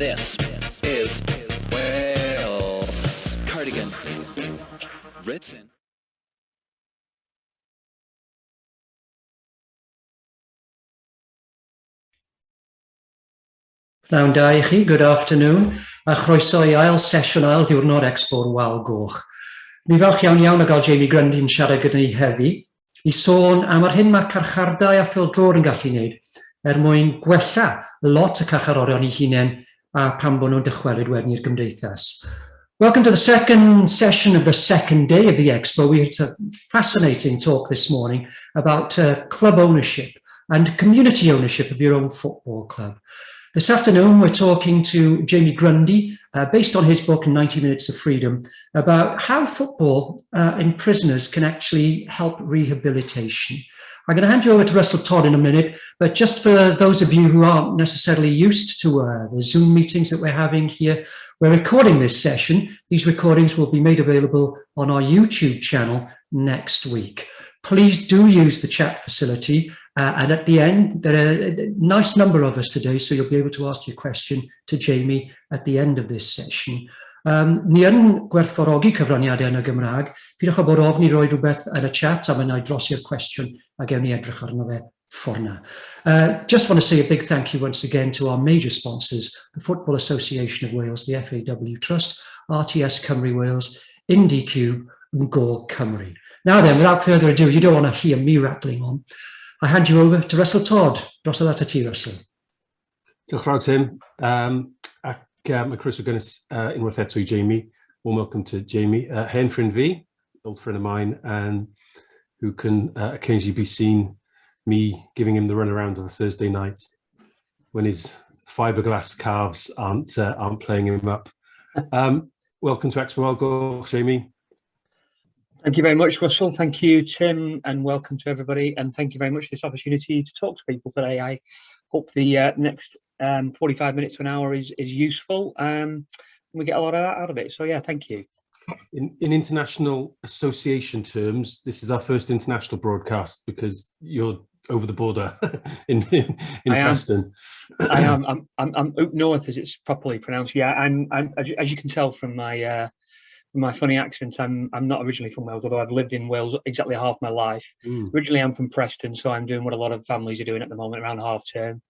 This is Wales Cardigan. Written. Pnawn da i chi, good afternoon, a chroeso I ail sesiwn ail ddiwrnod Expo'r Wal Goch. Mi falch iawn o gael Jamie Grundy yn siarad gyda ni heddi, i sôn am yr hyn mae carchardau a Pêl-droed yn gallu wneud, mwyn gwella lot y carcharorion I hunain a pan bod nhw'n dychwelyd wedyn i'r gymdeithas. Welcome to the second session of the second day of the Expo. We had a fascinating talk this morning about club ownership and community ownership of your own football club. This afternoon, we're talking to Jamie Grundy, based on his book, 90 Minutes of Freedom, about how football in prisoners can actually help rehabilitation. I'm going to hand you over to Russell Todd in a minute, but just for those of you who aren't necessarily used to the Zoom meetings that we're having here, we're recording this session. These recordings will be made available on our YouTube channel next week. Please do use the chat facility. And at the end, there are a nice number of us today, so you'll be able to ask your question to Jamie at the end of this session. Ni yn gwerthfawrogi cyfraniadau yn y Gymraeg. Pidwch o bod ofn I roi rhywbeth yn y chat a mae'n drosi'r cwestiwn a gewn ni edrych arno fe ffordd na. Just want to say a big thank you once again to our major sponsors, the Football Association of Wales, the FAW Trust, RTS Cymru Wales, IndieQ and Goal Cymru. Now then, without further ado, you don't want to hear me rattling on. I hand you over to Russell Todd. Drosodd at ti, Russell. Diolch fawr, Tim. Mae croeso gynnys unwaith eto I Jamie. Warm welcome to Jamie. Hen friend fi, old friend of mine, and who can occasionally be seen me giving him the runaround on a Thursday night when his fiberglass calves aren't playing him up. Welcome to Expo Wal Goch, Jamie. Thank you very much, Russell. Thank you, Tim, and welcome to everybody. And thank you very much for this opportunity to talk to people today. I hope the next 45 minutes to an hour is useful and we get a lot out of it. So yeah, thank you. In international association terms, this is our first international broadcast because you're over the border in Preston. I am. I'm up north, as it's properly pronounced. Yeah, I'm as you can tell from my funny accent, I'm not originally from Wales, although I've lived in Wales exactly half my life. Originally, I'm from Preston, so I'm doing what a lot of families are doing at the moment around half term.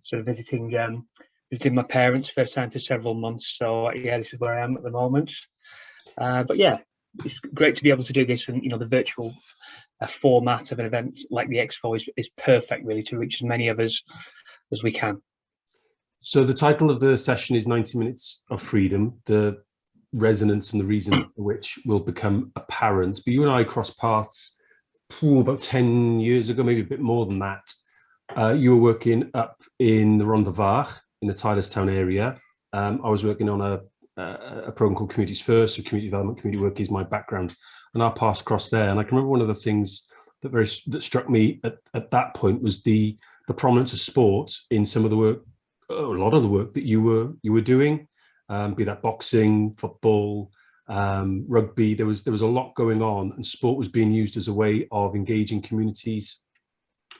So visiting my parents first time for several months. So yeah, this is where I am at the moment. But yeah, it's great to be able to do this, and the virtual format of an event like the Expo is perfect, really, to reach as many of us as we can. So the title of the session is 90 Minutes of Freedom. The resonance and the reason for which will become apparent. But you and I crossed paths about 10 years ago, maybe a bit more than that. You were working up in the Rhondda Fach in the Tylerstown area. I was working on a program called Communities First, so community development, community work is my background, and our paths crossed there. And I can remember one of the things that struck me at that point was the prominence of sport in some of the work, a lot of the work that you were doing. Be that boxing, football, rugby, there was a lot going on, and sport was being used as a way of engaging communities,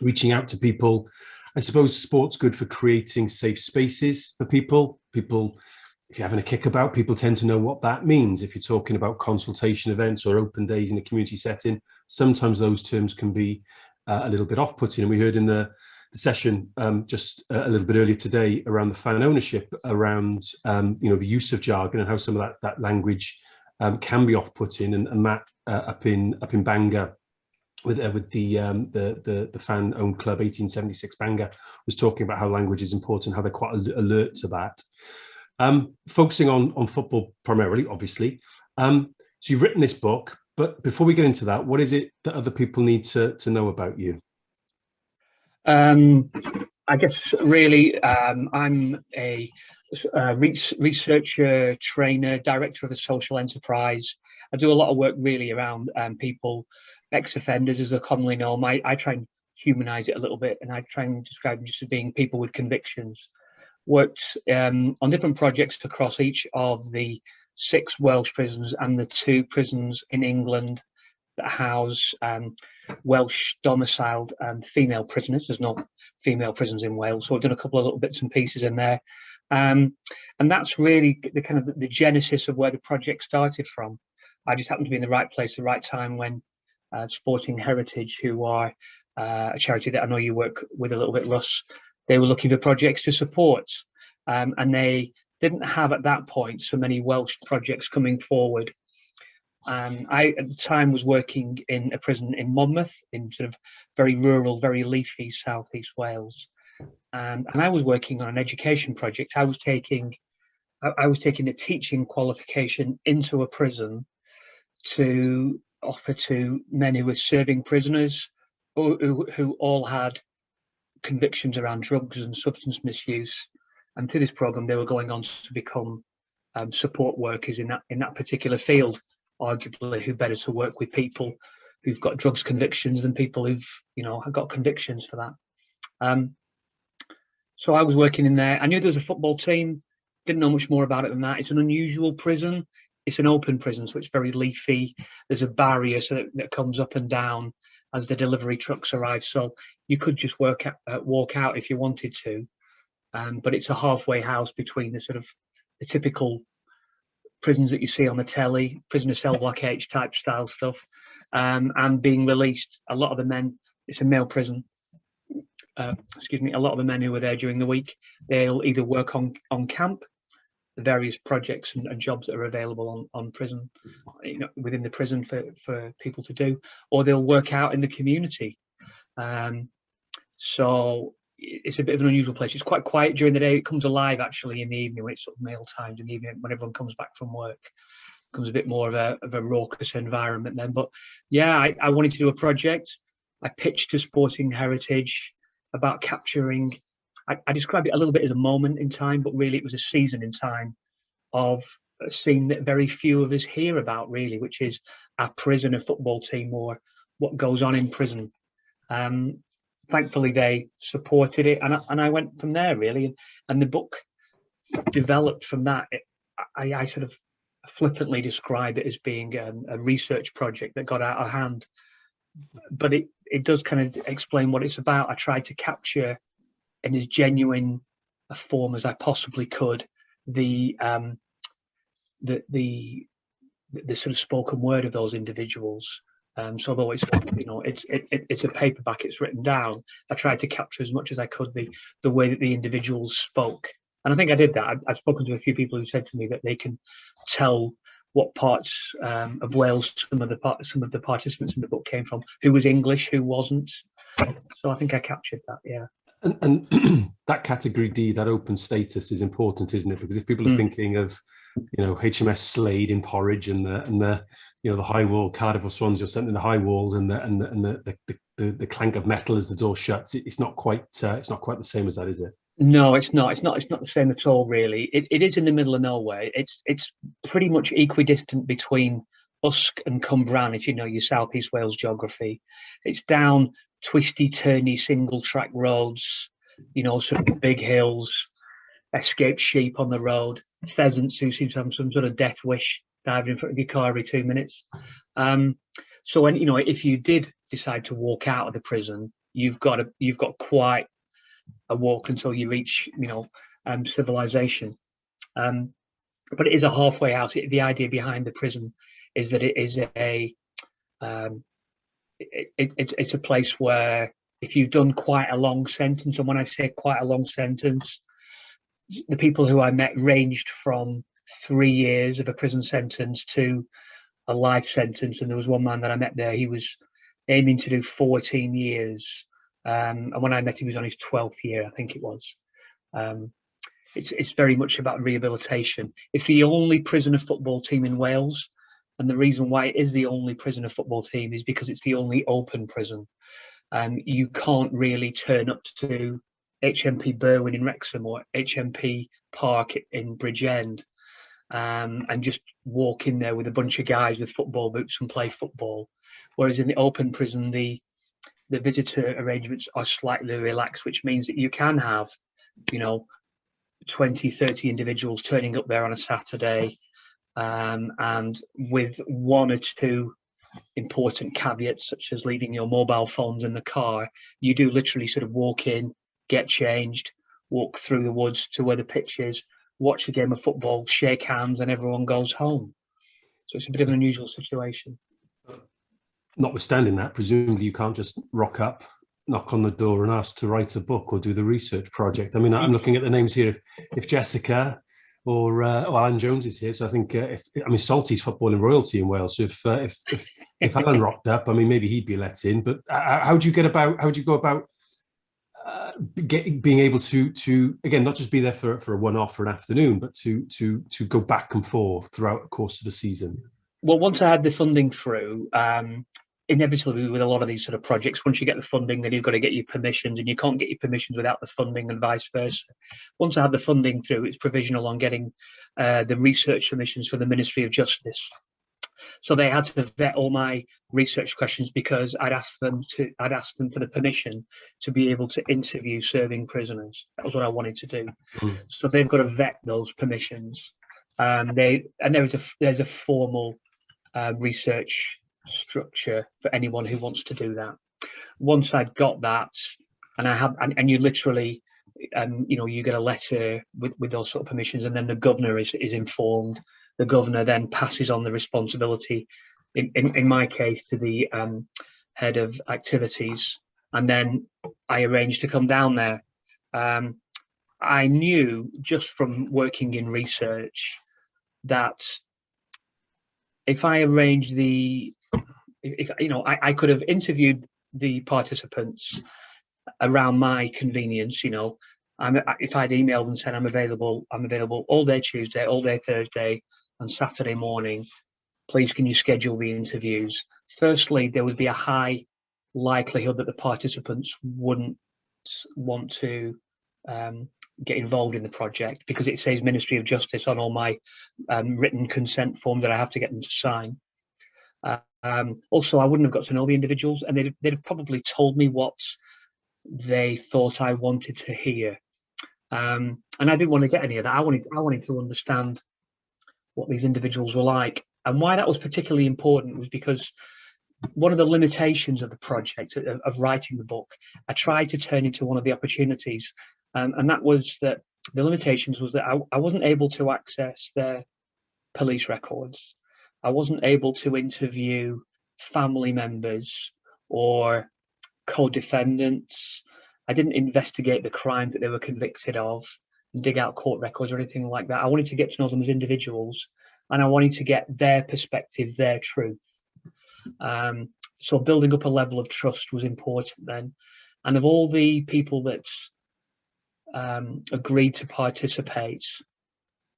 reaching out to people. I suppose sport's good for creating safe spaces for people. If you're having a kickabout, people tend to know what that means. If you're talking about consultation events or open days in a community setting, sometimes those terms can be a little bit off-putting. And we heard in the session just a little bit earlier today around the fan ownership, around the use of jargon and how some of that language can be off-putting. And Matt up in Bangor with the fan-owned club 1876 Bangor was talking about how language is important, how they're quite alert to that. Focusing on football primarily, obviously. So you've written this book, but before we get into that, what is it that other people need to know about you? I guess really I'm a researcher, trainer, director of a social enterprise. I do a lot of work really around people, ex-offenders as they're commonly known. I try and humanize it a little bit, and I try and describe them just as being people with convictions. Worked on different projects across each of the 6 Welsh prisons and the 2 prisons in England that house Welsh domiciled female prisoners. There's no female prisons in Wales, so I've done a couple of little bits and pieces in there. And that's really the kind of the genesis of where the project started from. I just happened to be in the right place at the right time when Sporting Heritage, who are a charity that I know you work with a little bit, Russ, they were looking for projects to support. And they didn't have at that point so many Welsh projects coming forward. I, at the time, was working in a prison in Monmouth, in sort of very rural, very leafy southeast Wales. And I was working on an education project. I was taking a teaching qualification into a prison to offer to men who were serving prisoners who all had convictions around drugs and substance misuse. And through this program, they were going on to become support workers in that particular field. Arguably, who better to work with people who've got drugs convictions than people who've got convictions for that. So I was working in there. I knew there was a football team. Didn't know much more about it than that. It's an unusual prison. It's an open prison, so it's very leafy. There's a barrier that comes up and down as the delivery trucks arrive. So you could just walk out if you wanted to. But it's a halfway house between the typical prisons that you see on the telly, prisoner cell block H type style stuff, and being released. A lot of the men, it's a male prison. A lot of the men who were there during the week, they'll either work on camp, the various projects and jobs that are available on prison, within the prison for people to do, or they'll work out in the community. So it's a bit of an unusual place. It's quite quiet during the day. It comes alive actually in the evening when it's sort of meal times in the evening when everyone comes back from work. It becomes a bit more of a raucous environment then. But yeah, I wanted to do a project. I pitched to Sporting Heritage about capturing, I describe it a little bit as a moment in time, but really it was a season in time of a scene that very few of us hear about really, which is our prisoner football team or what goes on in prison. Thankfully they supported it and I went from there really, and the book developed from that. I sort of flippantly describe it as being a research project that got out of hand, but it does kind of explain what it's about. I tried to capture in as genuine a form as I possibly could the sort of spoken word of those individuals. So although it's it's a paperback, it's written down, I tried to capture as much as I could the way that the individuals spoke, and I think I did that. I've spoken to a few people who said to me that they can tell what parts of Wales some of the participants in the book came from, who was English, who wasn't. So I think I captured that. Yeah. And that category D, that open status, is important, isn't it? Because if people are thinking of, HMS Slade in Porridge and the high wall Cardiff or Swans, you're sent in the high walls and the clank of metal as the door shuts. It's not quite the same as that, is it? No, it's not. It's not the same at all, really. It is in the middle of nowhere. It's pretty much equidistant between Usk and Cwmbran, if you know your Southeast Wales geography. It's down twisty, turny, single track roads, sort of big hills, escaped sheep on the road, pheasants who seem to have some sort of death wish diving in front of your car every 2 minutes. So when if you did decide to walk out of the prison, you've got quite a walk until you reach civilization. But it is a halfway house. The idea behind the prison is that it is it's a place where if you've done quite a long sentence, and when I say quite a long sentence, the people who I met ranged from 3 years of a prison sentence to a life sentence. And there was one man that I met there, he was aiming to do 14 years. And when I met him, he was on his 12th year, I think it was. It's very much about rehabilitation. It's the only prisoner football team in Wales. And the reason why it is the only prisoner football team is because it's the only open prison. You can't really turn up to HMP Berwyn in Wrexham or HMP Park in Bridgend and just walk in there with a bunch of guys with football boots and play football. Whereas in the open prison, the visitor arrangements are slightly relaxed, which means that you can have, 20, 30 individuals turning up there on a Saturday, and with one or two important caveats, such as leaving your mobile phones in the car. You do literally sort of walk in, get changed, walk through the woods to where the pitch is, watch a game of football, shake hands, and everyone goes home. So it's a bit of an unusual situation. Notwithstanding that, presumably you can't just rock up, knock on the door and ask to write a book or do the research project. I mean, I'm looking at the names here. If Jessica or Alan Jones is here, so I think Salty's footballing royalty in Wales. So if Alan rocked up, I mean, maybe he'd be let in. But how do you go about being able to again, not just be there for a one-off for an afternoon, but to go back and forth throughout the course of the season? Well, once I had the funding through, inevitably with a lot of these sort of projects, once you get the funding, then you've got to get your permissions, and you can't get your permissions without the funding, and vice versa. Once I had the funding through, it's provisional on getting the research permissions for the Ministry of Justice. So they had to vet all my research questions because I'd asked them for the permission to be able to interview serving prisoners. That was what I wanted to do. So they've got to vet those permissions. There's a formal research structure for anyone who wants to do that. Once I'd got that, and you literally, you get a letter with those sort of permissions, and then the governor is informed. The governor then passes on the responsibility, in my case, to the head of activities, and then I arranged to come down there. I knew just from working in research that if I arranged I could have interviewed the participants around my convenience. If I'd emailed and said I'm available all day Tuesday, all day Thursday, and Saturday morning, please can you schedule the interviews? Firstly, there would be a high likelihood that the participants wouldn't want to get involved in the project because it says Ministry of Justice on all my written consent form that I have to get them to sign. Also, I wouldn't have got to know the individuals, and they'd have probably told me what they thought I wanted to hear. And I didn't want to get any of that. I wanted to understand what these individuals were like. And why that was particularly important was because one of the limitations of the project, of writing the book, I tried to turn into one of the opportunities. And that was that the limitations was that I wasn't able to access their police records. I wasn't able to interview family members or co-defendants. I didn't investigate the crime that they were convicted of and dig out court records or anything like that. I wanted to get to know them as individuals, and I wanted to get their perspective, their truth. So building up a level of trust was important then. And of all the people that agreed to participate,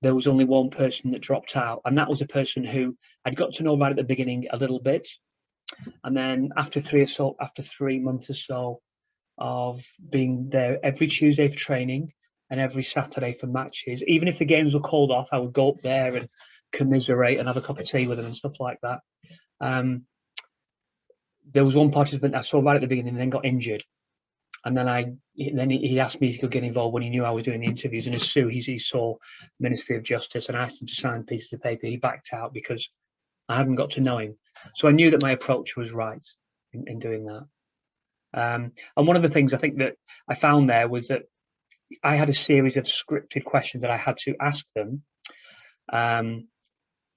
there was only one person that dropped out, and that was a person who I'd got to know right at the beginning a little bit, and then after 3 months or so of being there every Tuesday for training and every Saturday for matches, even if the games were called off, I would go up there and commiserate and have a cup of tea with them and stuff like that. There was one participant I saw right at the beginning and then got injured. And then he asked me if he could get involved when he knew I was doing the interviews. And as soon as he saw Ministry of Justice and asked him to sign pieces of paper, he backed out because I hadn't got to know him. So I knew that my approach was right in doing that. And one of the things I think that I found there was that I had a series of scripted questions that I had to ask them that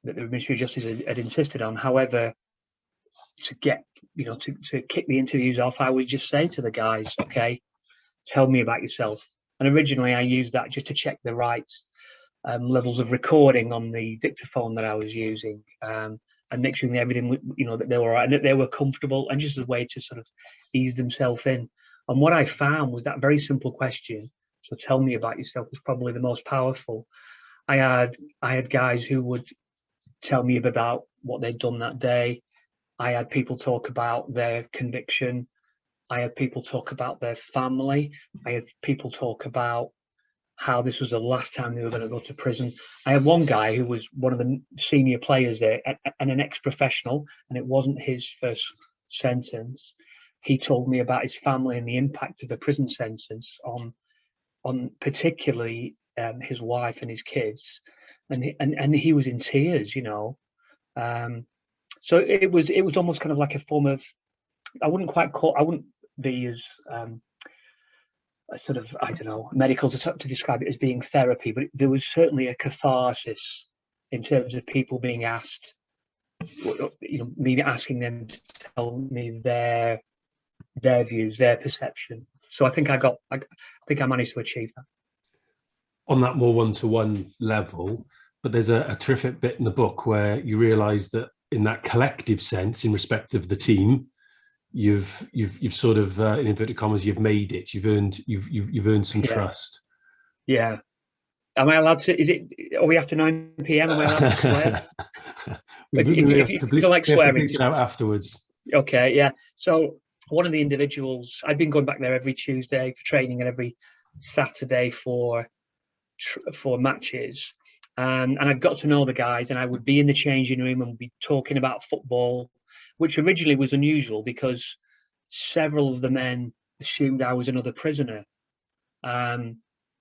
the Ministry of Justice had insisted on. However, to get, to kick the interviews off, I would just say to the guys, okay, tell me about yourself. And originally I used that just to check the right levels of recording on the dictaphone that I was using, and make sure that everything, that they were right and that they were comfortable, and just as a way to sort of ease themselves in. And what I found was that very simple question, so tell me about yourself, was probably the most powerful. I had guys who would tell me about what they'd done that day. I had people talk about their conviction. I had people talk about their family. I had people talk about how this was the last time they were going to go to prison. I had one guy who was one of the senior players there and an ex-professional, and it wasn't his first sentence. He told me about his family and the impact of the prison sentence on particularly his wife and his kids. And he was in tears, So it was almost kind of like a form of, I wouldn't be as sort of, I don't know, medical to describe it as being therapy, but there was certainly a catharsis in terms of people being asked, me asking them to tell me their views, their perception. So I think I managed to achieve that. On that more one-to-one level, but there's a terrific bit in the book where you realise that in that collective sense, in respect of the team, you've sort of in inverted commas, you've made it. You've earned some trust. Yeah. Am I allowed to? Are we after 9 p.m? Am I allowed to swear? If you don't like swearing, it out afterwards. Okay, yeah. So one of the individuals, I've been going back there every Tuesday for training and every Saturday for matches, and I got to know the guys, and I would be in the changing room and be talking about football, which originally was unusual because several of the men assumed I was another prisoner.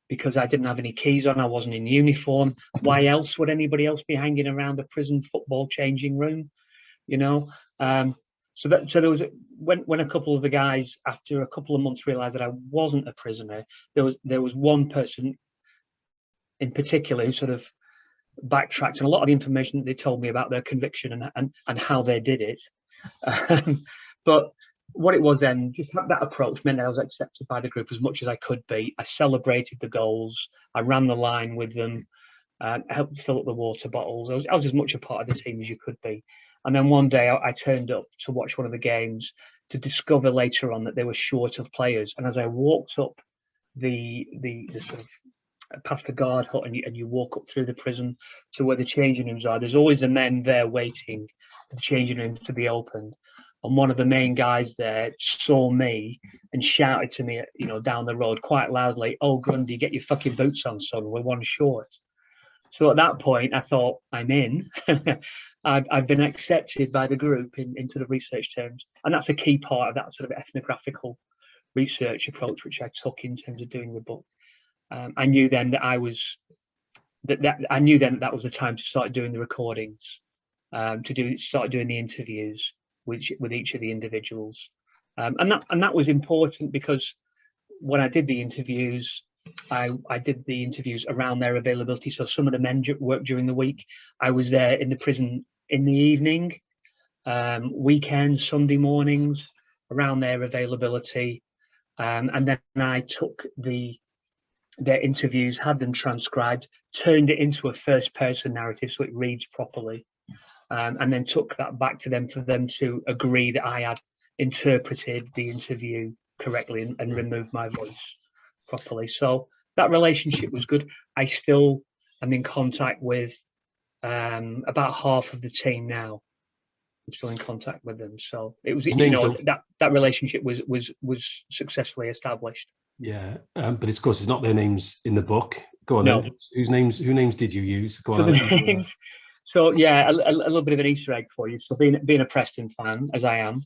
Because I didn't have any keys on, I wasn't in uniform. Why else would anybody else be hanging around a prison football changing room? So there was when a couple of the guys, after a couple of months, realised that I wasn't a prisoner. There was one person in particular who sort of backtracked, and a lot of the information that they told me about their conviction and how they did it. But what it was then, just that approach meant that I was accepted by the group as much as I could be. I celebrated the goals. I ran the line with them. I helped fill up the water bottles. I was as much a part of the team as you could be. And then one day I turned up to watch one of the games to discover later on that they were short of players. And as I walked up the sort of past the guard hut and you walk up through the prison to where the changing rooms are, there's always the men there waiting for the changing rooms to be opened. And one of the main guys there saw me and shouted to me, down the road quite loudly, "Oh, Grundy, get your fucking boots on, son. We're one short." So at that point, I thought, I'm in. I've been accepted by the group in sort of research terms. And that's a key part of that sort of ethnographical research approach, which I took in terms of doing the book. I knew then that I knew then that was the time to start doing the recordings, start doing the interviews with each of the individuals, and that was important because when I did the interviews, I did the interviews around their availability. So some of the men worked during the week. I was there in the prison in the evening, weekends, Sunday mornings, around their availability, and then I took their interviews, had them transcribed, turned it into a first-person narrative so it reads properly. And then took that back to them for them to agree that I had interpreted the interview correctly and removed my voice properly. So that relationship was good. I still am in contact with about half of the team now. I'm still in contact with them. So it was, that relationship was successfully established. Yeah, but of course, it's not their names in the book. Go on. No. Then. Whose names did you use? Go so on. So yeah, a little bit of an Easter egg for you. So being a Preston fan, as I am,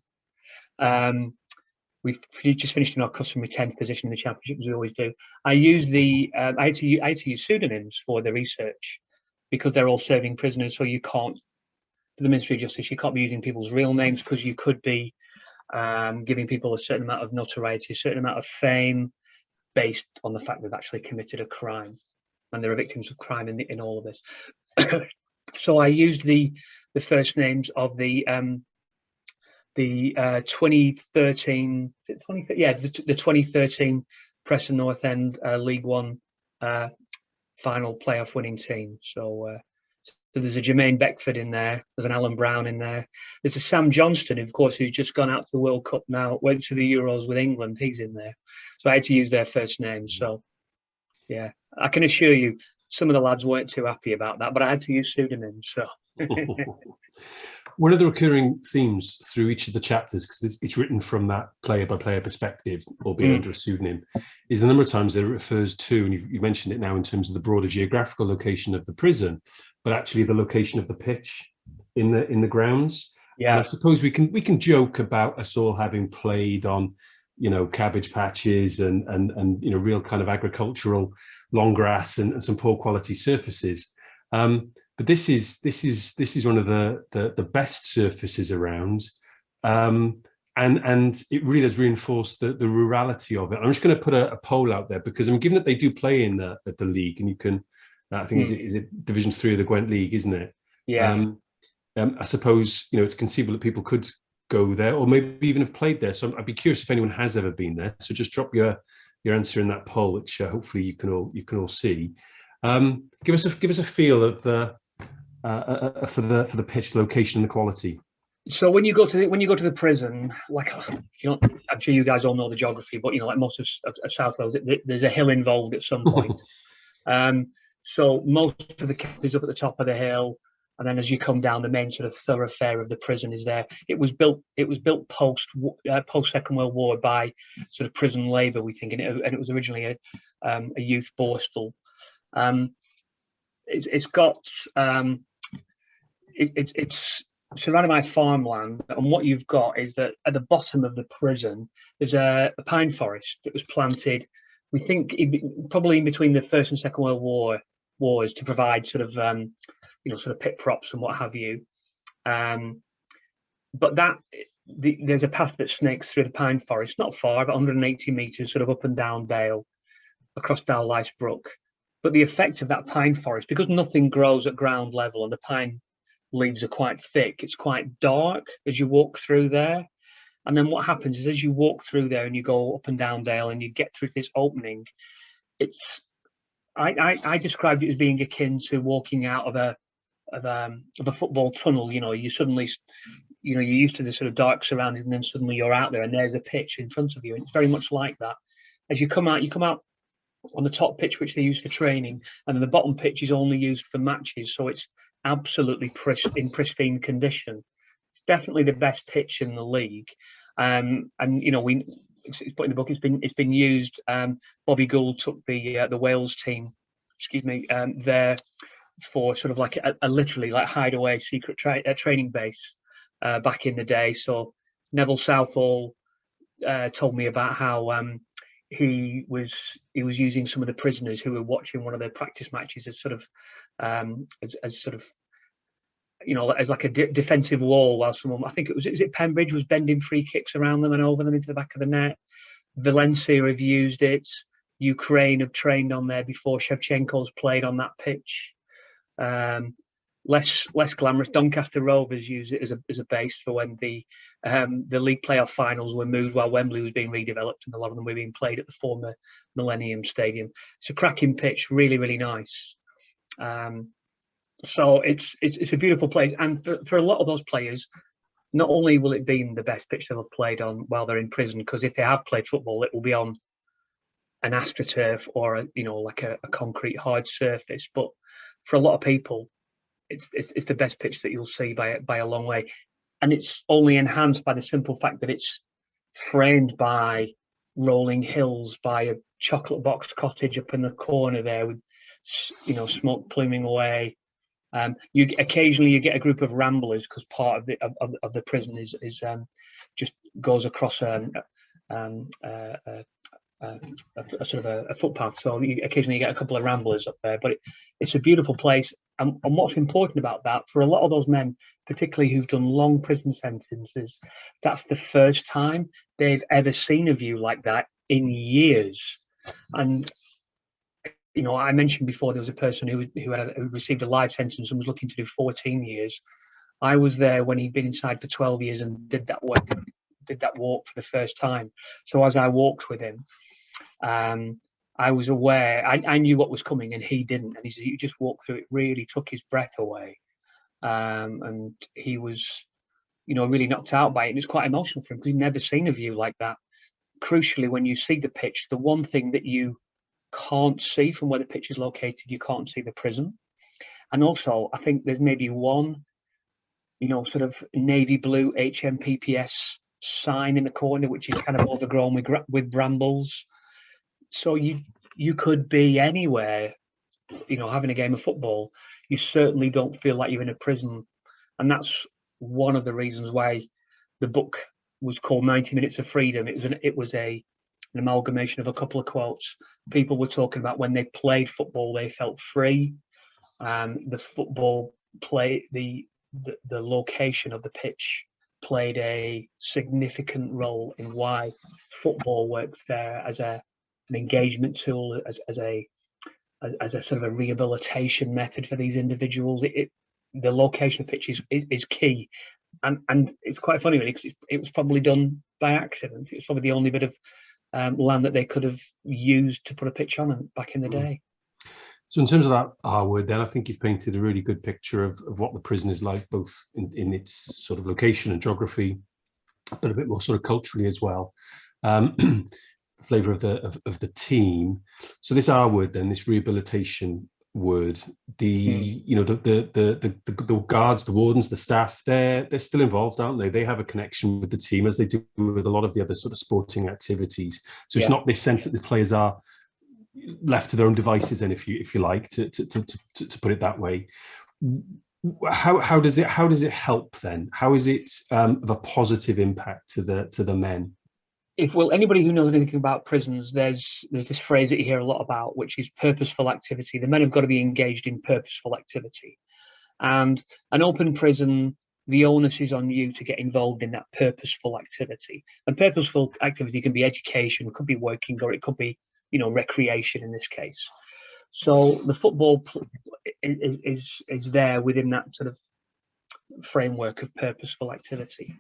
we've just finished in our customary 10th position in the championship, as we always do. I used I had to use pseudonyms for the research because they're all serving prisoners. So you can't, for the Ministry of Justice, you can't be using people's real names because you could be giving people a certain amount of notoriety, a certain amount of fame based on the fact they've actually committed a crime, and there are victims of crime in all of this. So I used the first names of the 2013, the 2013 Preston North End League One final playoff winning team. So there's a Jermaine Beckford in there. There's an Alan Brown in there. There's a Sam Johnston, of course, who's just gone out to the World Cup now, went to the Euros with England. He's in there. So I had to use their first names. So yeah, I can assure you, some of the lads weren't too happy about that, but I had to use pseudonyms. So one of the recurring themes through each of the chapters, because it's written from that player-by-player perspective, albeit under a pseudonym, is the number of times that it refers to, and you mentioned it now in terms of the broader geographical location of the prison, but actually the location of the pitch in the grounds. Yeah, and I suppose we can joke about us all having played on, cabbage patches and real kind of agricultural long grass and some poor quality surfaces. But this is one of the best surfaces around, and and it really does reinforce the rurality of it. I'm just going to put a poll out there, because given that they do play at the league, and you can, I think is it Division 3 of the Gwent League, isn't it? Yeah. I suppose it's conceivable that people could go there, or maybe even have played there. So I'd be curious if anyone has ever been there. So just drop your answer in that poll, which hopefully you can all see. Give us a feel of the for the pitch, location, and the quality. So when you go to the prison, like, I'm sure you guys all know the geography, but like most of South Wales, there's a hill involved at some point. So most of the camp is up at the top of the hill, and then as you come down, the main sort of thoroughfare of the prison is there. It was built post Second World War by sort of prison labour, we think, and it was originally a youth borstal. It's surrounded by farmland, and what you've got is that at the bottom of the prison there's a pine forest that was planted, we think, probably in between the First and Second World Wars to provide sort of sort of pit props and what have you. But there's a path that snakes through the pine forest, not far, about 180 metres, sort of up and down Dale, across Dallice Brook. But the effect of that pine forest, because nothing grows at ground level and the pine leaves are quite thick, it's quite dark as you walk through there. And then what happens is, as you walk through there and you go up and down Dale and you get through this opening, I described it as being akin to walking out of a football tunnel. You suddenly, you're used to the sort of dark surroundings, and then suddenly you're out there and there's a pitch in front of you. It's very much like that. As you come out on the top pitch, which they use for training, and then the bottom pitch is only used for matches, so it's absolutely in pristine condition. It's definitely the best pitch in the league, and it's put in the book. It's been used. Bobby Gould took the Wales team, there for sort of like a literally like hideaway secret training base back in the day. So Neville Southall told me about how he was using some of the prisoners who were watching one of their practice matches as sort of as like a defensive wall, while someone, I think is it Pembridge, was bending free kicks around them and over them into the back of the net. Valencia have used it. Ukraine have trained on there before. Shevchenko's played on that pitch. Less glamorous, Doncaster Rovers use it as a base for when the league playoff finals were moved while Wembley was being redeveloped, and a lot of them were being played at the former Millennium Stadium. It's a cracking pitch, really, really nice. So it's a beautiful place, and for a lot of those players, not only will it be the best pitch they'll have played on while they're in prison, because if they have played football, it will be on an AstroTurf or like a concrete hard surface. But for a lot of people, it's the best pitch that you'll see by a long way, and it's only enhanced by the simple fact that it's framed by rolling hills, by a chocolate box cottage up in the corner there with smoke pluming away. You occasionally get a group of ramblers, because part of the prison is just goes across a sort of a footpath. So occasionally you get a couple of ramblers up there, but it's a beautiful place. And what's important about that, for a lot of those men, particularly who've done long prison sentences, that's the first time they've ever seen a view like that in years. And I mentioned before there was a person who received a life sentence and was looking to do 14 years. I was there when he'd been inside for 12 years and did that walk for the first time. So as I walked with him, I was aware, I knew what was coming and he didn't. And he said, you just walked through it, really took his breath away. And he was, really knocked out by it. And it's quite emotional for him because he'd never seen a view like that. Crucially, when you see the pitch, the one thing that you can't see from where the pitch is located, you can't see the prison. And also, I think there's maybe one, sort of navy blue HMPPS sign in the corner, which is kind of overgrown with brambles. So you could be anywhere, having a game of football. You certainly don't feel like you're in a prison. And that's one of the reasons why the book was called 90 Minutes of Freedom. It was an amalgamation of a couple of quotes. People were talking about when they played football, they felt free. The football play, the location of the pitch played a significant role in why football works there as an engagement tool, as a sort of a rehabilitation method for these individuals. The location of pitch is key, and it's quite funny really, because it was probably done by accident. It was probably the only bit of land that they could have used to put a pitch on back in the day. So in terms of that R word, then I think you've painted a really good picture of what the prison is like, both in its sort of location and geography, but a bit more sort of culturally as well. Flavour of the team. So this R word, then, this rehabilitation word, the guards, the wardens, the staff, they're still involved, aren't they? They have a connection with the team, as they do with a lot of the other sort of sporting activities. So it's not this sense that the players are left to their own devices, then, if you like, to put it that way. How does it help then? How is it of a positive impact to the men? Anybody who knows anything about prisons, there's this phrase that you hear a lot about, which is purposeful activity. The men have got to be engaged in purposeful activity, and an open prison, the onus is on you to get involved in that purposeful activity. And purposeful activity can be education, could be working, or it could be, recreation in this case. So the football is there within that sort of framework of purposeful activity.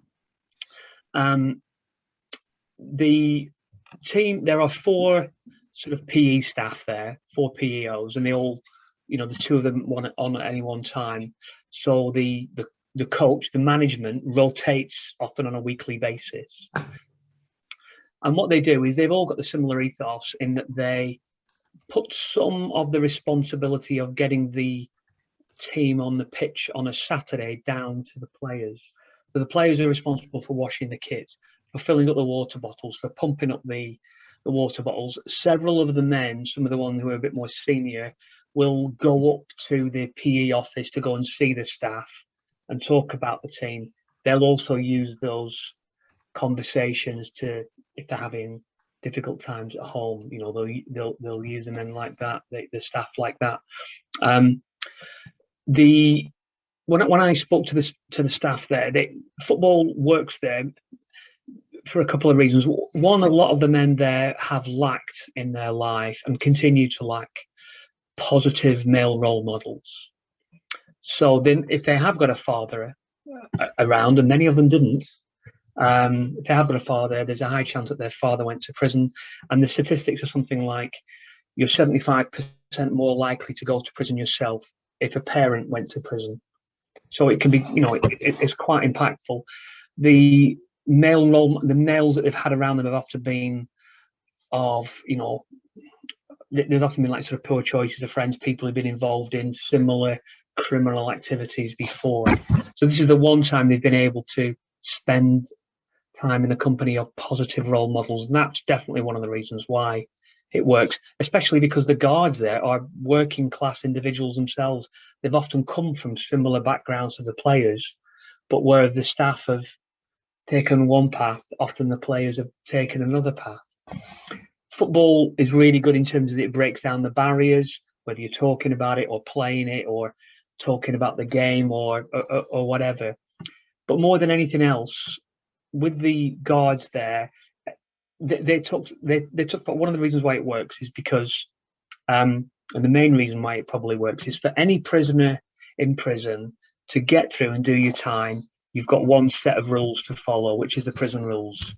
The team, there are 4 sort of PE staff there, 4 PEOs, and they all, the 2 of them on at any one time. So the coach, the management, rotates often on a weekly basis. And what they do is they've all got the similar ethos in that they put some of the responsibility of getting the team on the pitch on a Saturday down to the players. So the players are responsible for washing the kit, for filling up the water bottles, for pumping up the water bottles. Several of the men, some of the ones who are a bit more senior, will go up to the PE office to go and see the staff and talk about the team. They'll also use those conversations to, if they're having difficult times at home, they'll use the men like that, the staff like that. When I spoke to the staff there, football works there for a couple of reasons. One, a lot of the men there have lacked in their life and continue to lack positive male role models. So then, if they have got a father around, and many of them didn't, if they have got a father, there's a high chance that their father went to prison. And the statistics are something like you're 75% more likely to go to prison yourself if a parent went to prison. So it can be, it's quite impactful. The males that they've had around them have often been there's often been like sort of poor choices of friends, people who've been involved in similar criminal activities before. So this is the one time they've been able to spend time in the company of positive role models, and that's definitely one of the reasons why it works, especially because the guards there are working class individuals themselves. They've often come from similar backgrounds to the players, but where the staff have taken one path, often the players have taken another path. Football is really good in terms of it breaks down the barriers, whether you're talking about it or playing it or talking about the game or whatever. But more than anything else, with the guards there, they took one of the reasons why it works is because, and the main reason why it probably works is for any prisoner in prison to get through and do your time, you've got one set of rules to follow, which is the prison rules.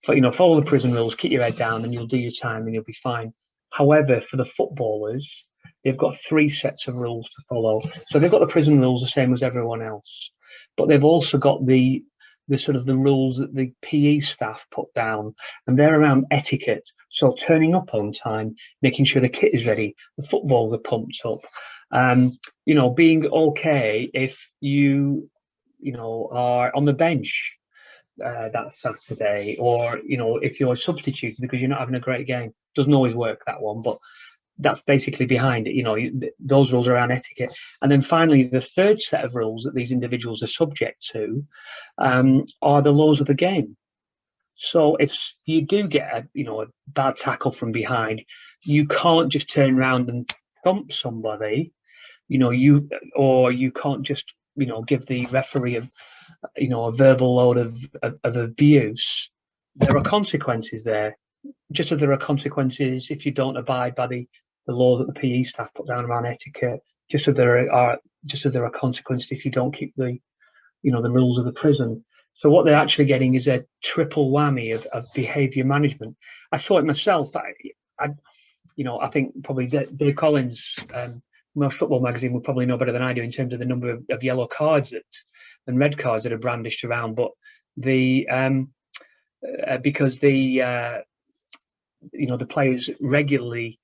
Follow the prison rules, keep your head down, and you'll do your time and you'll be fine. However, for the footballers, they've got 3 sets of rules to follow. So they've got the prison rules the same as everyone else, but they've also got the sort of the rules that the PE staff put down, and they're around etiquette. So turning up on time, making sure the kit is ready, the footballs are pumped up, being okay if you are on the bench that Saturday, or if you're substituted because you're not having a great game. Doesn't always work, that one, but that's basically behind it. Those rules are around etiquette. And then finally, the 3rd set of rules that these individuals are subject to are the laws of the game. So if you do get a bad tackle from behind, you can't just turn around and thump somebody. You can't just give the referee a verbal load of abuse, there are consequences there. Just as there are consequences if you don't abide by the laws that the PE staff put down around etiquette, just as there are consequences if you don't keep the rules of the prison. So what they're actually getting is a triple whammy of behaviour management. I saw it myself. I think probably Dave Collins, Most Football magazine, would probably know better than I do in terms of the number of yellow cards and red cards that are brandished around. But because the players regularly,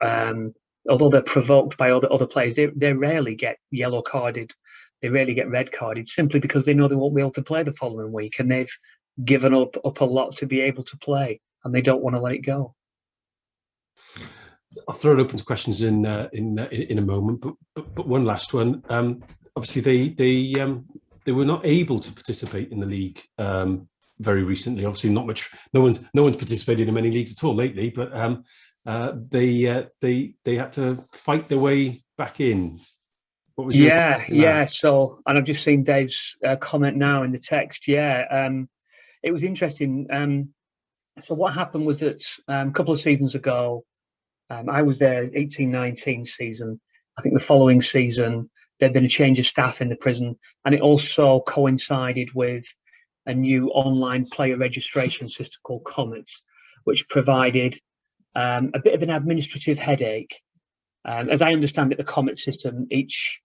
although they're provoked by other players, they rarely get yellow carded. They rarely get red carded, simply because they know they won't be able to play the following week, and they've given up a lot to be able to play, and they don't want to let it go. I'll throw it open to questions in a moment, but one last one. Obviously, they were not able to participate in the league very recently. Obviously, not much. No one's participated in many leagues at all lately, but they had to fight their way back in. What was yeah. So, and I've just seen Dave's comment now in the text. Yeah, it was interesting. So what happened was that a couple of seasons ago, I was there 18-19 season. I think the following season there'd been a change of staff in the prison, and it also coincided with a new online player registration system called Comet, which provided a bit of an administrative headache. As I understand it, the Comet system, each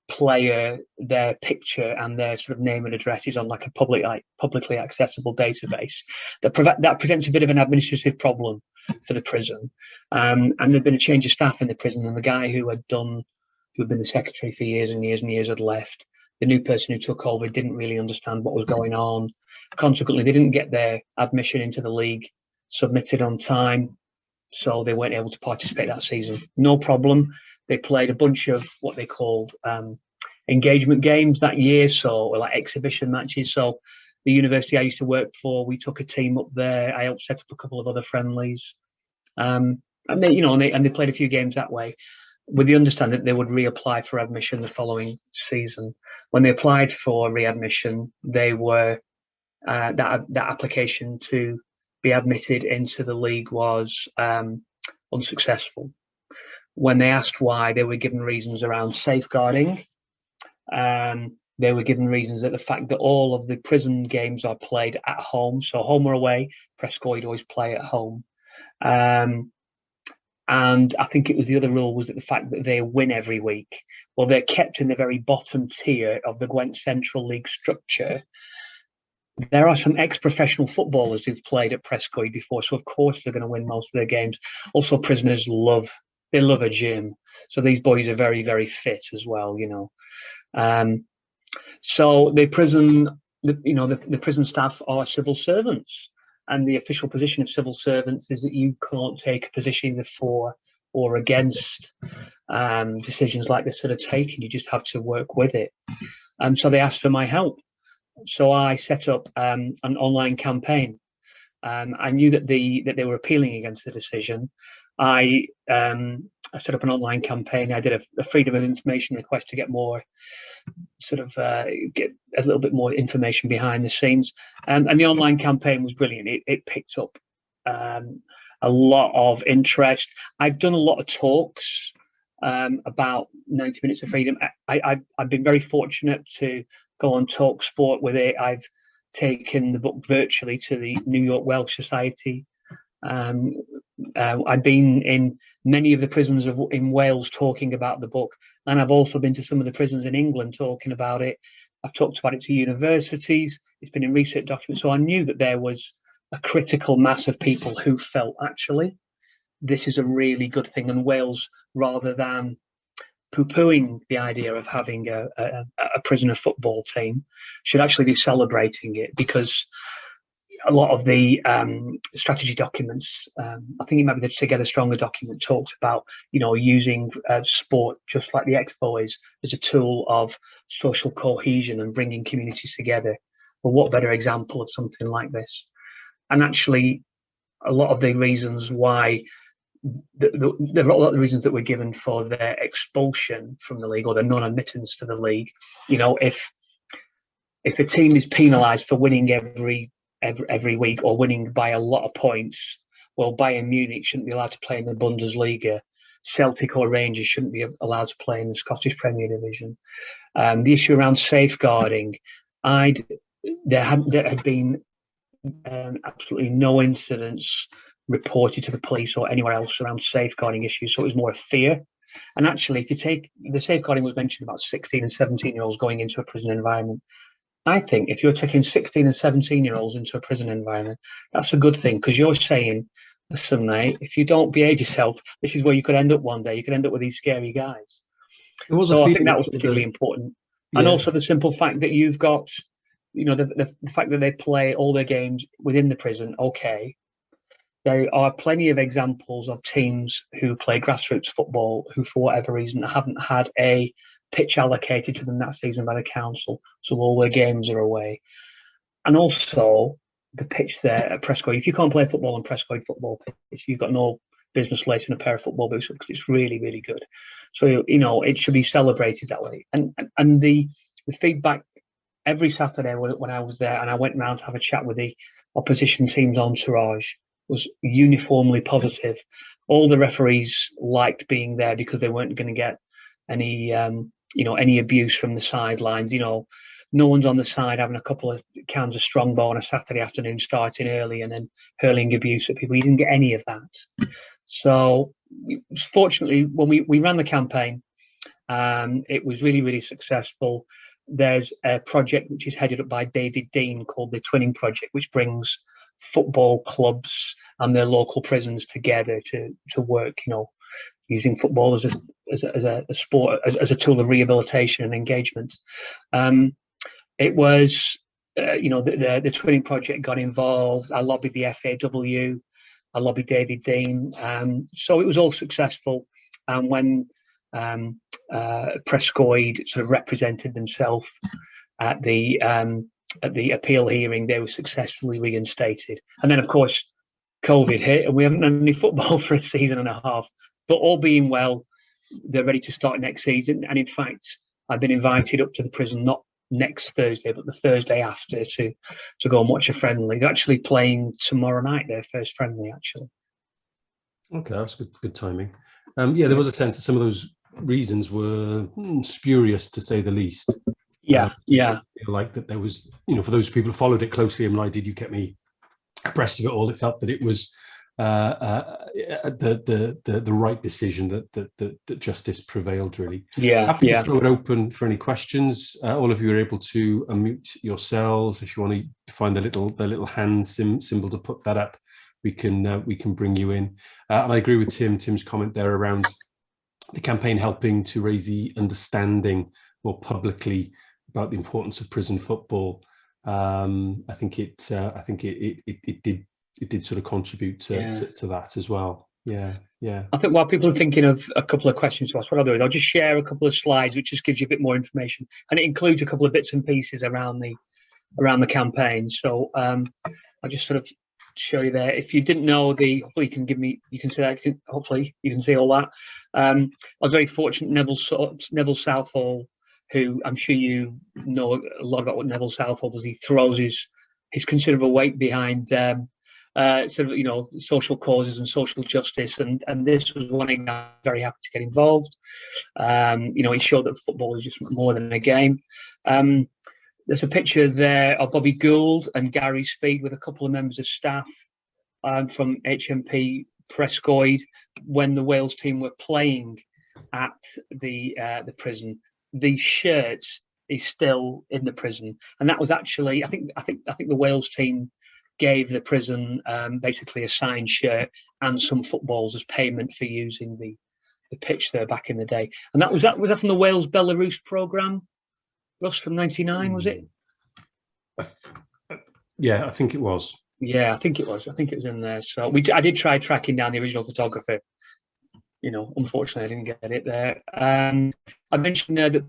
player, their picture and their sort of name and address is on like a publicly accessible database. That presents a bit of an administrative problem for the prison. And there'd been a change of staff in the prison, and the guy who had been the secretary for years and years and years had left. The new person who took over didn't really understand what was going on. Consequently, they didn't get their admission into the league submitted on time, so they weren't able to participate that season. No problem. They played a bunch of what they called engagement games that year, so like exhibition matches. So the university I used to work for, we took a team up there. I helped set up a couple of other friendlies, and they played a few games that way, with the understanding that they would reapply for admission the following season. When they applied for readmission, they were that application to be admitted into the league was unsuccessful. When they asked why, they were given reasons around safeguarding. They were given reasons that the fact that all of the prison games are played at home, so home or away, Prescoed always play at home. And I think it was the other rule was that the fact that they win every week. Well, they're kept in the very bottom tier of the Gwent Central League structure. There are some ex-professional footballers who've played at Prescoed before, so of course they're going to win most of their games. Also, prisoners love a gym, so these boys are very, very fit as well. So the prison staff are civil servants, and the official position of civil servants is that you can't take a position either for or against decisions like this that are taken. You just have to work with it. So they asked for my help. So I set up an online campaign. I knew that they were appealing against the decision. I set up an online campaign. I did a freedom of information request to get more get a little bit more information behind the scenes. And the online campaign was brilliant. It picked up a lot of interest. I've done a lot of talks about 90 Minutes of Freedom. I've been very fortunate to go on Talk Sport with it. I've taken the book virtually to the New York Welsh Society. I've been in many of the prisons in Wales talking about the book, and I've also been to some of the prisons in England talking about it. I've talked about it to universities. It's been in research documents. So I knew that there was a critical mass of people who felt, actually, this is a really good thing. And Wales, rather than poo-pooing the idea of having a prisoner football team, should actually be celebrating it, because a lot of the strategy documents, I think it might be the Together Stronger document, talks about, using sport, just like the X-Boys, as a tool of social cohesion and bringing communities together. Well, what better example of something like this? And actually, a lot of the reasons why, there are a lot of the reasons that were given for their expulsion from the league or their non-admittance to the league. If if a team is penalised for winning every week or winning by a lot of points, well, Bayern Munich shouldn't be allowed to play in the Bundesliga. Celtic or Rangers shouldn't be allowed to play in the Scottish Premier Division. The issue around safeguarding, there had been absolutely no incidents reported to the police or anywhere else around safeguarding issues, so it was more a fear. And actually, if you take the safeguarding was mentioned about 16 and 17-year-olds going into a prison environment. I think if you're taking 16 and 17-year-olds into a prison environment, that's a good thing, because you're saying, listen, mate, if you don't behave yourself, this is where you could end up one day. You could end up with these scary guys. So I think that was particularly important. Yeah. And also the simple fact that you've got, the fact that they play all their games within the prison, okay. There are plenty of examples of teams who play grassroots football who, for whatever reason, haven't had a pitch allocated to them that season by the council, so all their games are away. And also, the pitch there at Prescoed, if you can't play football on Prescoed football pitch, you've got no business lacing a pair of football boots because it's really, really good. So, it should be celebrated that way. And the feedback every Saturday when I was there and I went around to have a chat with the opposition team's entourage was uniformly positive. All the referees liked being there because they weren't going to get any abuse from the sidelines. No one's on the side having a couple of cans of Strongbow on a Saturday afternoon, starting early and then hurling abuse at people. You didn't get any of that. So fortunately, when we ran the campaign, it was really, really successful. There's a project which is headed up by David Dean called the Twinning Project, which brings football clubs and their local prisons together to work, using football as a sport, as a tool of rehabilitation and engagement. It was, the Twinning Project got involved. I lobbied the FAW. I lobbied David Dean. So it was all successful. And when Prescoed sort of represented themselves at the appeal hearing, they were successfully reinstated. And then, of course, COVID hit and we haven't had any football for a season and a half. But all being well, they're ready to start next season. And in fact, I've been invited up to the prison, not next Thursday, but the Thursday after to go and watch a friendly. They're actually playing tomorrow night, their first friendly, actually. Okay, that's good timing. There was a sense that some of those reasons were spurious, to say the least. Yeah. Like that there was, for those people who followed it closely, and like, did you get me abreast of it all? It felt that it was the right decision, that justice prevailed, really. Happy to throw it open for any questions. All of you are able to unmute yourselves. If you want to find the little hand symbol to put that up, we can bring you in. And I agree with Tim's comment there around the campaign helping to raise the understanding more publicly about the importance of prison football. I think it did sort of contribute to that as well. Yeah. I think while people are thinking of a couple of questions to ask, what I'll do is I'll just share a couple of slides, which just gives you a bit more information, and it includes a couple of bits and pieces around the campaign. So I'll just sort of show you there. If you didn't know hopefully you can see that. Hopefully you can see all that. I was very fortunate. Neville Southall, who I'm sure you know a lot about what Neville Southall does. He throws his considerable weight behind social causes and social justice, and this was one thing I'm very happy to get involved. He showed that football is just more than a game. There's a picture there of Bobby Gould and Gary Speed with a couple of members of staff from HMP Prescoed when the Wales team were playing at the prison. The shirt is still in the prison, and that was actually I think the Wales team gave the prison basically a signed shirt and some footballs as payment for using the pitch there back in the day. And was that from the Wales Belarus programme, Russ, from '99, was it? Yeah, I think it was. Yeah, I think it was in there. So I did try tracking down the original photographer. Unfortunately, I didn't get it there. I mentioned there that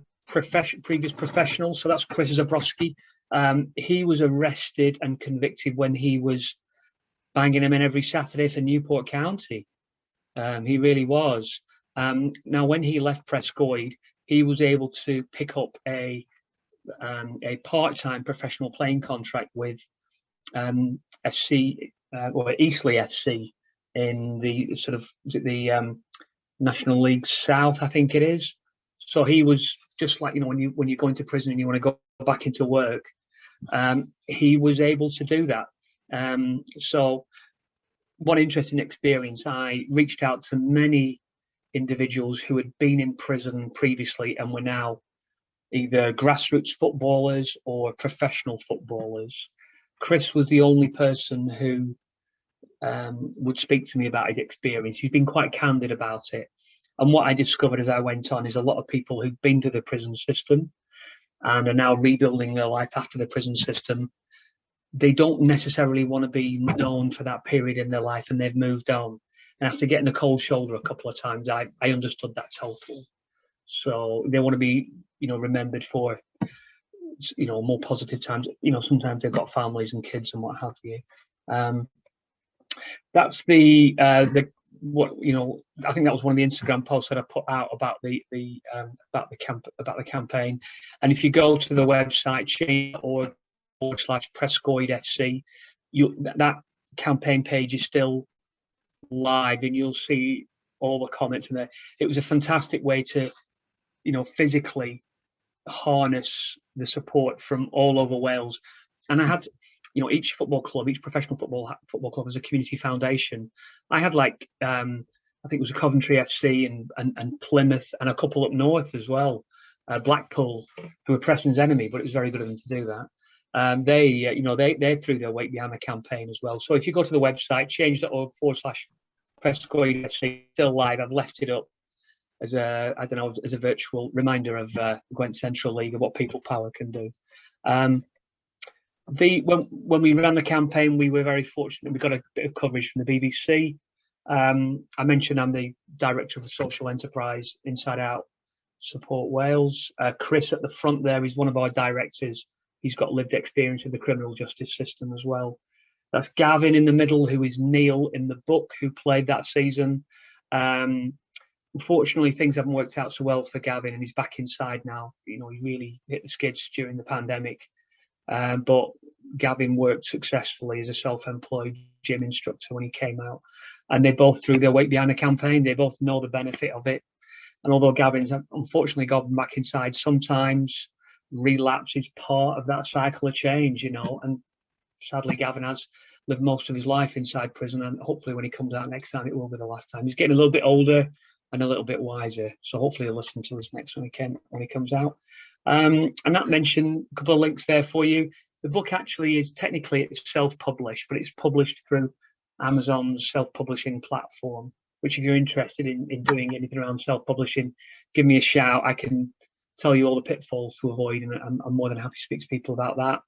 previous professionals. So that's Chris Zabrowski. He was arrested and convicted when he was banging him in every Saturday for Newport County. He really was. Now, when he left Prescoed, he was able to pick up a a part-time professional playing contract with FC or Eastleigh FC in the sort of the National League South, I think it is. So he was just like, you know, when you go into prison and you want to go back into work, he was able to do that. So one interesting experience, I reached out to many individuals who had been in prison previously and were now either grassroots footballers or professional footballers. Chris was the only person who would speak to me about his experience. He's been quite candid about it. And what I discovered as I went on is a lot of people who've been to the prison system and are now rebuilding their life after the prison system, they don't necessarily want to be known for that period in their life, and they've moved on. And after getting a cold shoulder a couple of times, I understood that totally. So they want to be, you know, remembered for, you know, more positive times. You know, sometimes they've got families and kids and what have you. That's the what, you know, I think that was one of the Instagram posts that I put out about the campaign. And if you go to the website change.org/Prescoed FC, that campaign page is still live, and you'll see all the comments in there. It was a fantastic way to, you know, physically harness the support from all over Wales. And I had, you know, each football club, each professional football club has a community foundation. I had like, I think it was a Coventry FC and Plymouth and a couple up north as well, Blackpool, who were Preston's enemy, but it was very good of them to do that. They, you know, they threw their weight behind the campaign as well. So if you go to the website, change.org/Prescoed FC, still live. I've left it up as a, I don't know, as a virtual reminder of Gwent Central League and what People Power can do. When we ran the campaign, we were very fortunate. We got a bit of coverage from the BBC. I mentioned I'm the director of the social enterprise Inside Out Support Wales. Chris at the front there is one of our directors. He's got lived experience in the criminal justice system as well. That's Gavin in the middle, who is Neil in the book, who played that season. Unfortunately, things haven't worked out so well for Gavin, and he's back inside now. You know, he really hit the skids during the pandemic. But Gavin worked successfully as a self-employed gym instructor when he came out, and they both threw their weight behind the campaign. They both know the benefit of it. And although Gavin's unfortunately gotten back inside, sometimes relapse is part of that cycle of change, you know. And sadly, Gavin has lived most of his life inside prison, and hopefully when he comes out next time, it will be the last time. He's getting a little bit older and a little bit wiser, so hopefully he'll listen to us next when he comes out. And that mentioned a couple of links there for you. The book actually is technically it's self-published, but it's published through Amazon's self-publishing platform, which if you're interested in doing anything around self-publishing, give me a shout. I can tell you all the pitfalls to avoid, and I'm more than happy to speak to people about that.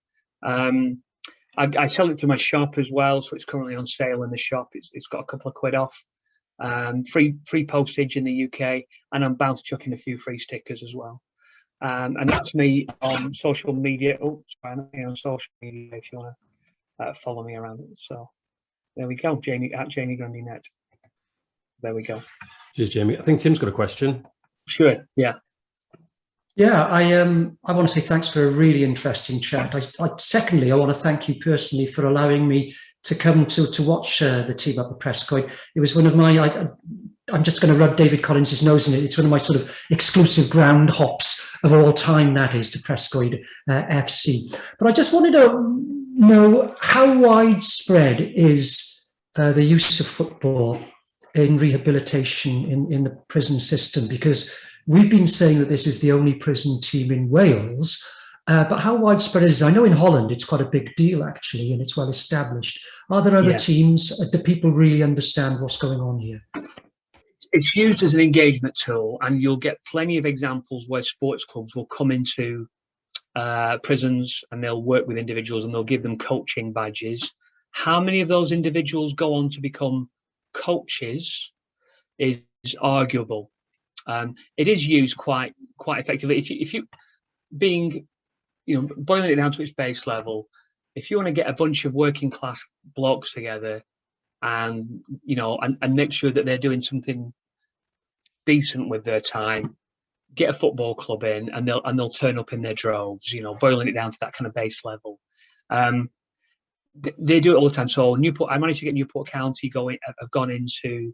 I sell it to my shop as well, so it's currently on sale in the shop. It's got a couple of quid off. Free postage in the UK, and I'm bound to chuck in a few free stickers as well. And that's me on social media. Oh, sorry, I'm on social media if you want to follow me around it. So there we go, Jamie at Jamie Grundy net. There we go. Cheers, Jamie. I think Tim's got a question. Sure. Yeah. Yeah, I want to say thanks for a really interesting chat. Secondly, I want to thank you personally for allowing me to come to watch the team up at Prescoed. It was one of my, I'm just going to rub David Collins' nose in it. It's one of my sort of exclusive ground hops of all time, that is, to Prescoed FC. But I just wanted to know how widespread is the use of football in rehabilitation in the prison system, because we've been saying that this is the only prison team in Wales, but how widespread is it? I know in Holland it's quite a big deal actually, and it's well established. Are there other teams? Do people really understand what's going on here? It's used as an engagement tool, and you'll get plenty of examples where sports clubs will come into prisons and they'll work with individuals and they'll give them coaching badges. How many of those individuals go on to become coaches is arguable. It is used quite effectively. If you being, you know, boiling it down to its base level, if you want to get a bunch of working class blokes together and, you know, and make sure that they're doing something decent with their time, get a football club in, and they'll turn up in their droves, you know, boiling it down to that kind of base level. They do it all the time. So Newport, I managed to get Newport County going. I've gone into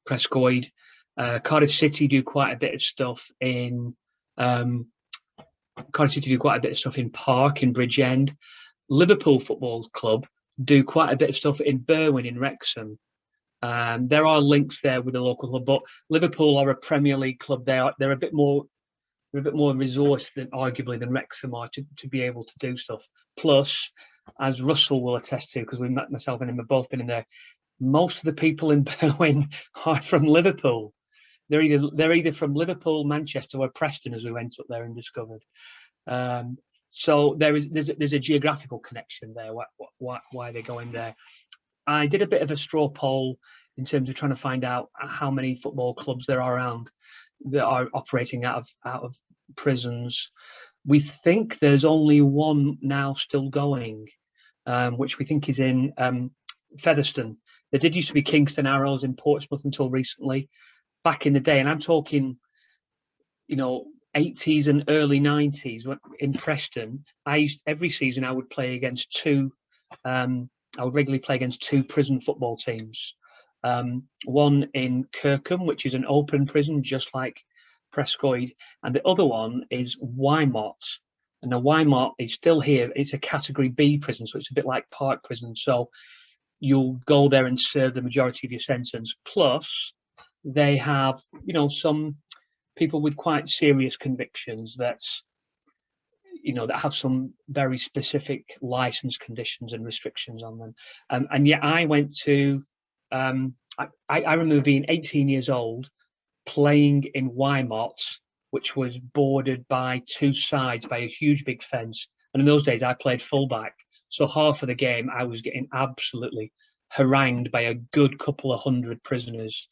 Prescoed. Cardiff City do quite a bit of stuff in Park in Bridgend. Liverpool Football Club do quite a bit of stuff in Berwyn in Wrexham. There are links there with the local club, but Liverpool are a Premier League club. They're a bit more resourced than arguably than Wrexham are to be able to do stuff. Plus, as Russell will attest to, because myself and him have both been in there, most of the people in Berwyn are from Liverpool. They're either from Liverpool, Manchester, or Preston, as we went up there and discovered. So there's a geographical connection there. Why they're going there. I did a bit of a straw poll in terms of trying to find out how many football clubs there are around that are operating out of prisons. We think there's only one now still going, which we think is in Featherstone. There did used to be Kingston Arrows in Portsmouth until recently. Back in the day, and I'm talking, you know, 80s and early 90s in Preston, every season I would play against two. I would regularly play against two prison football teams. One in Kirkham, which is an open prison, just like Prescoed, and the other one is Wymot. And the Wymot is still here. It's a Category B prison, so it's a bit like Park Prison. So you'll go there and serve the majority of your sentence. Plus, they have, you know, some people with quite serious convictions that have some very specific license conditions and restrictions on them. And yet I went to, I remember being 18 years old, playing in Wymot, which was bordered by two sides by a huge big fence. And in those days I played fullback. So half of the game I was getting absolutely harangued by a good couple of hundred prisoners.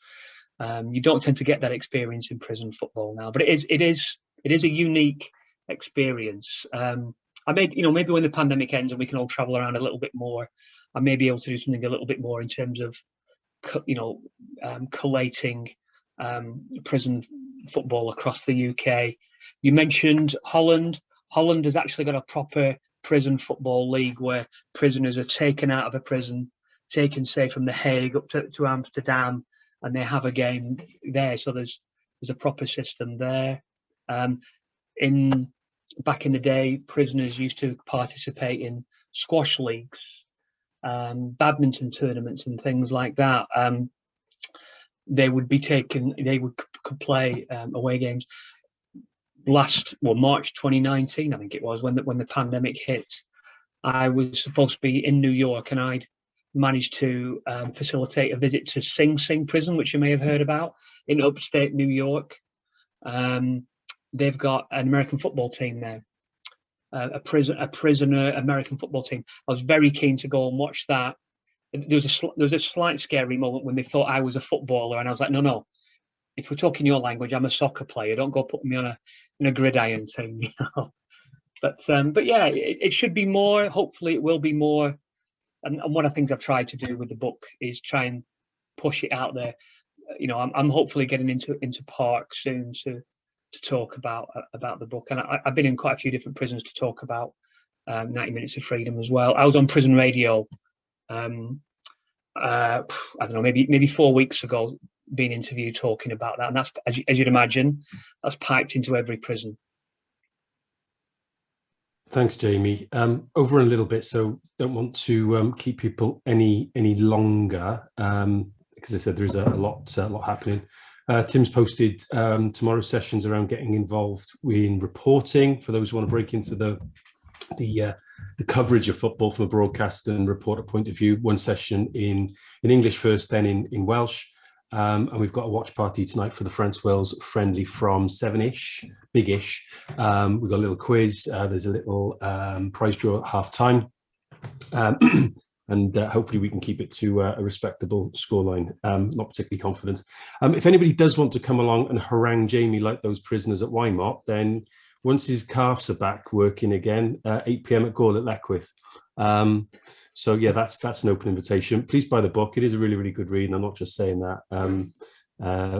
You don't tend to get that experience in prison football now, but it is a unique experience. I may, maybe when the pandemic ends and we can all travel around a little bit more, I may be able to do something a little bit more in terms of, collating prison football across the UK. You mentioned Holland. Holland has actually got a proper prison football league where prisoners are taken out of a prison, taken, say, from The Hague up to Amsterdam, and they have a game there. So there's a proper system there. Back in the day, prisoners used to participate in squash leagues, badminton tournaments, and things like that. They would could play away games. March 2019, I think it was, when the pandemic hit. I was supposed to be in New York, and I'd managed to facilitate a visit to Sing Sing prison, which you may have heard about, in upstate New York. They've got an American football team there, a prisoner American football team. I was very keen to go and watch that. There was a slight scary moment when they thought I was a footballer, and I was like, no. If we're talking your language, I'm a soccer player. Don't go put me on a gridiron team, But yeah, it should be more. Hopefully, it will be more. And one of the things I've tried to do with the book is try and push it out there. I'm hopefully getting into Park soon to talk about the book. And I've been in quite a few different prisons to talk about 90 Minutes of Freedom as well. I was on prison radio, I don't know, maybe 4 weeks ago, being interviewed talking about that. And that's, as you'd imagine, that's piped into every prison. Thanks, Jamie. Over a little bit, so don't want to keep people any longer, because I said there is a lot happening. Tim's posted tomorrow's sessions around getting involved in reporting for those who want to break into the coverage of football from a broadcast and reporter point of view. One session in English first, then in Welsh. And we've got a watch party tonight for the France-Wales friendly from 7-ish, big-ish. We've got a little quiz. There's a little prize draw at half-time. And hopefully we can keep it to a respectable scoreline. Not particularly confident. If anybody does want to come along and harangue Jamie like those prisoners at Wymot, then once his calves are back working again, 8 p.m. at Gaul at Leckwith. So yeah, that's an open invitation. Please buy the book. It is a really, really good read, and I'm not just saying that.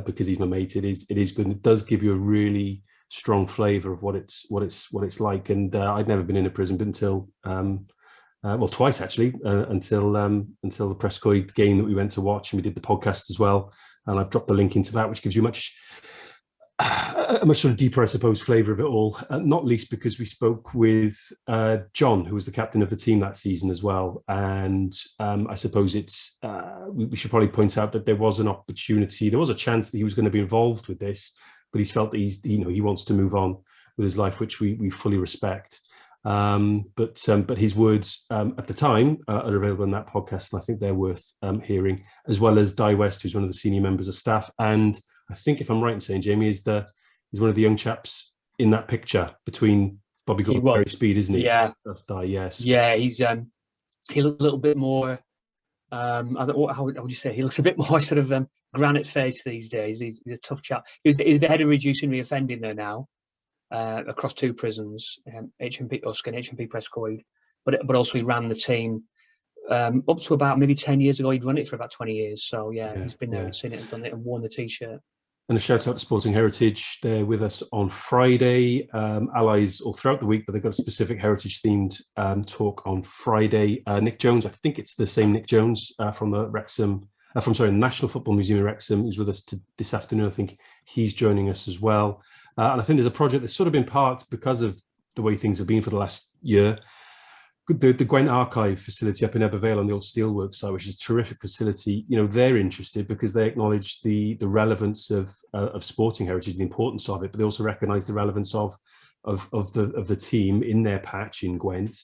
because he's my mate. It is good. And it does give you a really strong flavour of what it's like. And I'd never been in a prison until well, twice actually, until the Prescoed game that we went to watch, and we did the podcast as well. And I've dropped the link into that, which gives you a much sort of deeper, I suppose, flavour of it all. Not least because we spoke with John, who was the captain of the team that season as well. And I suppose it's we should probably point out that there was an opportunity, there was a chance that he was going to be involved with this, but he's felt that he wants to move on with his life, which we fully respect. But his words at the time are available in that podcast, and I think they're worth hearing, as well as Di West, who's one of the senior members of staff, and I think, if I'm right in saying, Jamie is one of the young chaps in that picture between Bobby Gould and Barry Speed, isn't he? Yeah, that's Di. Yes. Yeah, he's a little bit more. How would you say? He looks a bit more sort of granite face these days. He's a tough chap. He's the head of reducing reoffending there now. Across two prisons, HMP Usk and HMP Prescoed, but also he ran the team up to about maybe 10 years ago. He'd run it for about 20 years. So yeah, he's been there and seen it and done it and worn the t-shirt. And a shout out to Sporting Heritage. They're with us on Friday. Allies all throughout the week, but they've got a specific heritage themed talk on Friday. Nick Jones, I think it's the same Nick Jones from the National Football Museum in Wrexham, who's with us this afternoon. I think he's joining us as well. And I think there's a project that's sort of been parked because of the way things have been for the last year. The Gwent Archive facility up in Ebervale on the old steelworks site, which is a terrific facility. They're interested because they acknowledge the relevance of sporting heritage, the importance of it, but they also recognise the relevance of the team in their patch in Gwent.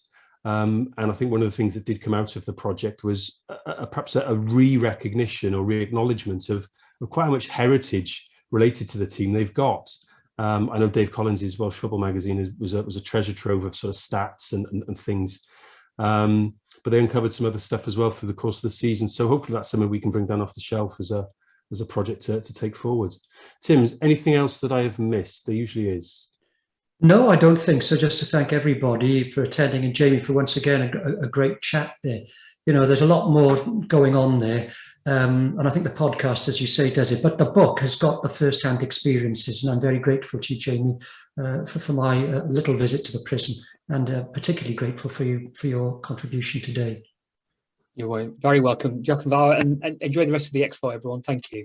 And I think one of the things that did come out of the project was perhaps a re-recognition or re-acknowledgement of quite how much heritage related to the team they've got. I know Dave Collins' Welsh Football Magazine was a treasure trove of sort of stats and things, but they uncovered some other stuff as well through the course of the season. So hopefully that's something we can bring down off the shelf as a project to take forward. Tim, anything else that I have missed? There usually is. No, I don't think so. Just to thank everybody for attending, and Jamie for once again a great chat there. There's a lot more going on there. And I think the podcast, as you say, does it. But the book has got the first-hand experiences, and I'm very grateful to you, Jamie, for my little visit to the prison, and particularly grateful for you for your contribution today. You're very welcome, Jochen, and enjoy the rest of the expo, everyone. Thank you.